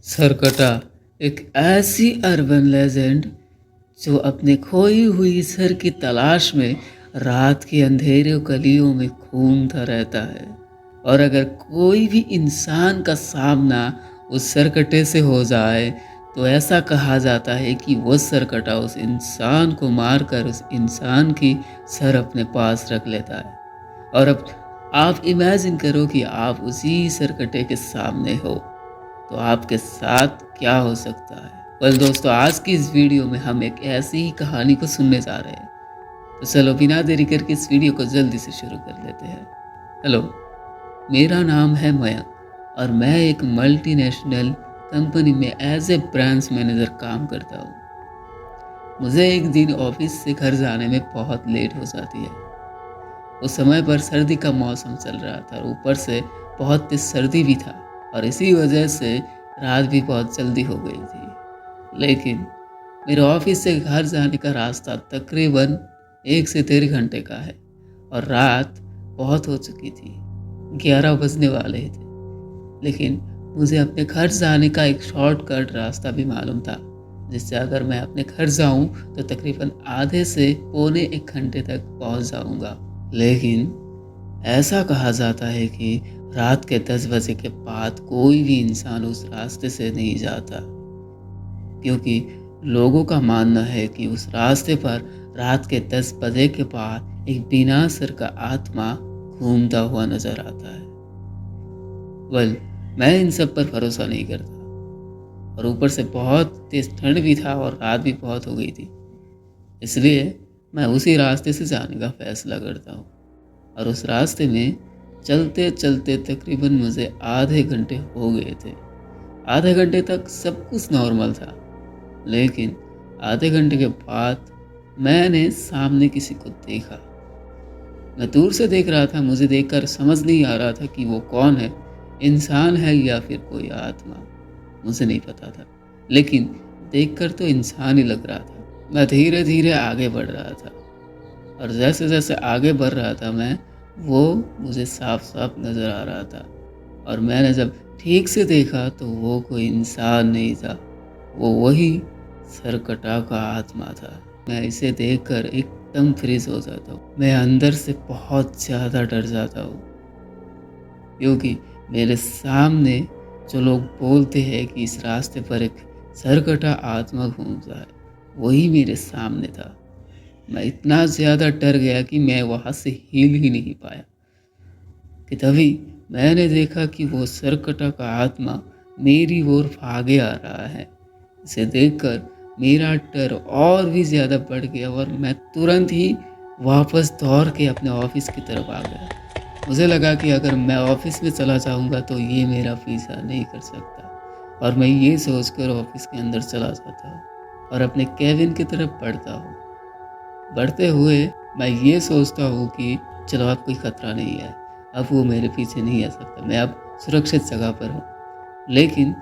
सरकटा एक ऐसी urban legend जो अपने खोई हुई सर की तलाश में रात के अंधेरे गलियों में घूमता रहता है। और अगर कोई भी इंसान का सामना उस सरकटे से हो जाए तो ऐसा कहा जाता है कि वो सरकटा उस इंसान को मारकर उस इंसान की सर अपने पास रख लेता है। और अब आप इमेजिन करो कि आप उसी सरकटे के सामने हो, तो आपके साथ क्या हो सकता है। वेल दोस्तों, आज की इस वीडियो में हम एक ऐसी ही कहानी को सुनने जा रहे हैं। तो चलो बिना देरी करके इस वीडियो को जल्दी से शुरू कर लेते हैं। हेलो, मेरा नाम है मयंक और मैं एक मल्टीनेशनल कंपनी में एज ए ब्रांच मैनेजर काम करता हूँ। मुझे एक दिन ऑफिस से घर जाने में बहुत लेट हो जाती है। उस समय पर सर्दी का मौसम चल रहा था और ऊपर से बहुत तेज सर्दी भी था, और इसी वजह से रात भी बहुत जल्दी हो गई थी। लेकिन मेरे ऑफिस से घर जाने का रास्ता तकरीबन 1 से 1.5 घंटे का है और रात बहुत हो चुकी थी, 11 बजने वाले थे। लेकिन मुझे अपने घर जाने का एक शॉर्टकट रास्ता भी मालूम था, जिससे अगर मैं अपने घर जाऊं तो तकरीबन आधे से पौने 1 घंटे तक पहुंच जाऊंगा। लेकिन ऐसा कहा जाता है कि रात के 10 बजे के बाद कोई भी इंसान उस रास्ते से नहीं जाता, क्योंकि लोगों का मानना है कि उस रास्ते पर रात के 10 बजे के बाद एक बिना सिर का आत्मा घूमता हुआ नजर आता है। वेल, मैं इन सब पर भरोसा नहीं करता, और ऊपर से बहुत तेज ठंड भी था और रात भी बहुत हो गई थी। इसलिए मैं उसी रास्ते से जाने का फैसला करता हूँ। और उस रास्ते में चलते चलते तकरीबन मुझे आधे घंटे हो गए थे। आधे घंटे तक सब कुछ नॉर्मल था, लेकिन आधे घंटे के बाद मैंने सामने किसी को देखा। मैं दूर से देख रहा था, मुझे देखकर समझ नहीं आ रहा था कि वो कौन है, इंसान है या फिर कोई आत्मा। मुझे नहीं पता था, लेकिन देखकर तो इंसान ही लग रहा था। मैं धीरे धीरे आगे बढ़ रहा था, और जैसे जैसे आगे बढ़ रहा था मैं, वो मुझे साफ साफ नज़र आ रहा था। और मैंने जब ठीक से देखा तो वो कोई इंसान नहीं था, वो वही सरकटा का आत्मा था। मैं इसे देखकर एकदम फ्रीज हो जाता हूँ। मैं अंदर से बहुत ज़्यादा डर जाता हूँ, क्योंकि मेरे सामने जो लोग बोलते हैं कि इस रास्ते पर एक सरकटा आत्मा घूमता है, वही मेरे सामने था। मैं इतना ज़्यादा डर गया कि मैं वहाँ से हिल ही नहीं पाया, कि तभी मैंने देखा कि वो सरकटा का आत्मा मेरी ओर भागे आ रहा है। इसे देखकर मेरा डर और भी ज़्यादा बढ़ गया और मैं तुरंत ही वापस दौड़ के अपने ऑफिस की तरफ आ गया। मुझे लगा कि अगर मैं ऑफिस में चला जाऊंगा तो ये मेरा पीछा नहीं कर सकता, और मैं ये सोचकर ऑफिस के अंदर चला जाता हूँ और अपने केबिन की तरफ बढ़ता हूँ। बढ़ते हुए मैं ये सोचता हूँ कि चलो अब कोई खतरा नहीं है, अब वो मेरे पीछे नहीं आ सकता, मैं अब सुरक्षित जगह पर हूँ। लेकिन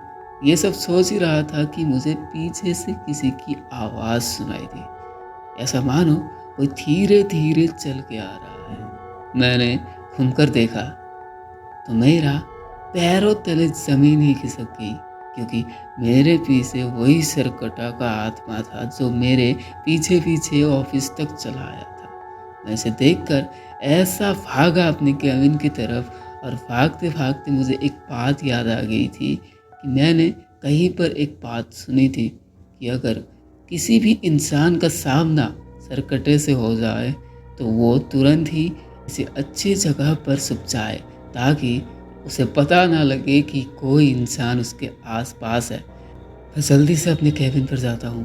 ये सब सोच ही रहा था कि मुझे पीछे से किसी की आवाज़ सुनाई दी, ऐसा मानो कोई धीरे धीरे चल के आ रहा है। मैंने घूमकर देखा तो मेरा पैरों तले जमीन ही खिसक गई, क्योंकि मेरे पीछे वही सरकटा का आत्मा था जो मेरे पीछे पीछे ऑफिस तक चला आया था। मैं इसे देखकर ऐसा भागा अपने केबिन की तरफ, और भागते भागते मुझे एक बात याद आ गई थी कि मैंने कहीं पर एक बात सुनी थी कि अगर किसी भी इंसान का सामना सरकटे से हो जाए तो वो तुरंत ही किसी अच्छी जगह पर छुप जाए, ताकि उसे पता ना लगे कि कोई इंसान उसके आसपास है। मैं जल्दी से अपने केबिन पर जाता हूँ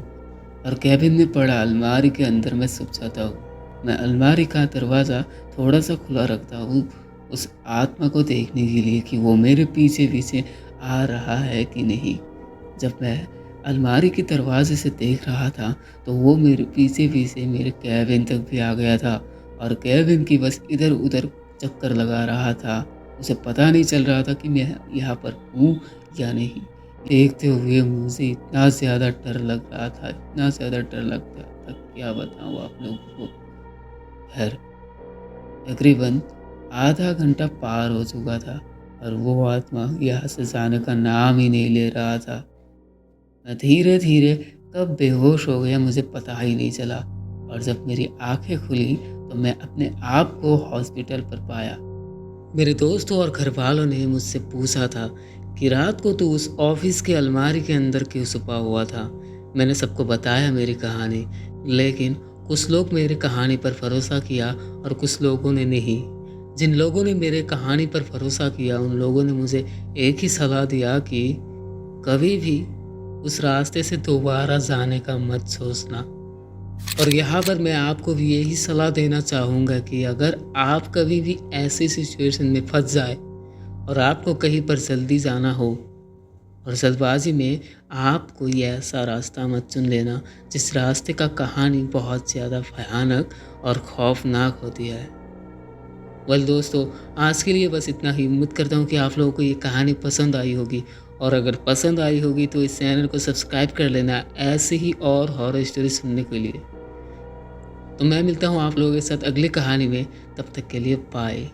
और केबिन में पड़ा अलमारी के अंदर मैं छुप जाता हूँ। मैं अलमारी का दरवाज़ा थोड़ा सा खुला रखता हूँ, उस आत्मा को देखने के लिए कि वो मेरे पीछे पीछे आ रहा है कि नहीं। जब मैं अलमारी के दरवाजे से देख रहा था तो वो मेरे पीछे पीछे मेरे केबिन तक भी आ गया था, और केबिन की बस इधर उधर चक्कर लगा रहा था। उसे पता नहीं चल रहा था कि मैं यहाँ पर हूँ या नहीं। देखते हुए मुझे इतना ज़्यादा डर लग रहा था, इतना ज़्यादा डर लग रहा था, क्या बताऊँ आप लोगों को। खैर, तकरीबन आधा घंटा पार हो चुका था और वो आत्मा यहाँ से जाने का नाम ही नहीं ले रहा था। मैं धीरे धीरे कब बेहोश हो गया मुझे पता ही नहीं चला, और जब मेरी आंखें खुली तो मैं अपने आप को हॉस्पिटल पर पाया। मेरे दोस्तों और घर वालों ने मुझसे पूछा था कि रात को तू उस ऑफिस के अलमारी के अंदर क्यों छुपा हुआ था। मैंने सबको बताया मेरी कहानी, लेकिन कुछ लोग मेरी कहानी पर भरोसा किया और कुछ लोगों ने नहीं। जिन लोगों ने मेरे कहानी पर भरोसा किया उन लोगों ने मुझे एक ही सलाह दिया कि कभी भी उस रास्ते से दोबारा जाने का मत सोचना। और यहाँ पर मैं आपको भी यही सलाह देना चाहूँगा कि अगर आप कभी भी ऐसी सिचुएशन में फंस जाए और आपको कहीं पर जल्दी जाना हो और जल्दबाजी में आप कोई ऐसा रास्ता मत चुन लेना जिस रास्ते का कहानी बहुत ज़्यादा भयानक और खौफनाक होती है। दोस्तों, आज के लिए बस इतना ही। उम्मीद करता हूँ कि आप लोगों को ये कहानी पसंद आई होगी, और अगर पसंद आई होगी तो इस चैनल को सब्सक्राइब कर लेना ऐसे ही और हॉरर स्टोरी सुनने के लिए। तो मैं मिलता हूँ आप लोगों के साथ अगली कहानी में, तब तक के लिए बाय।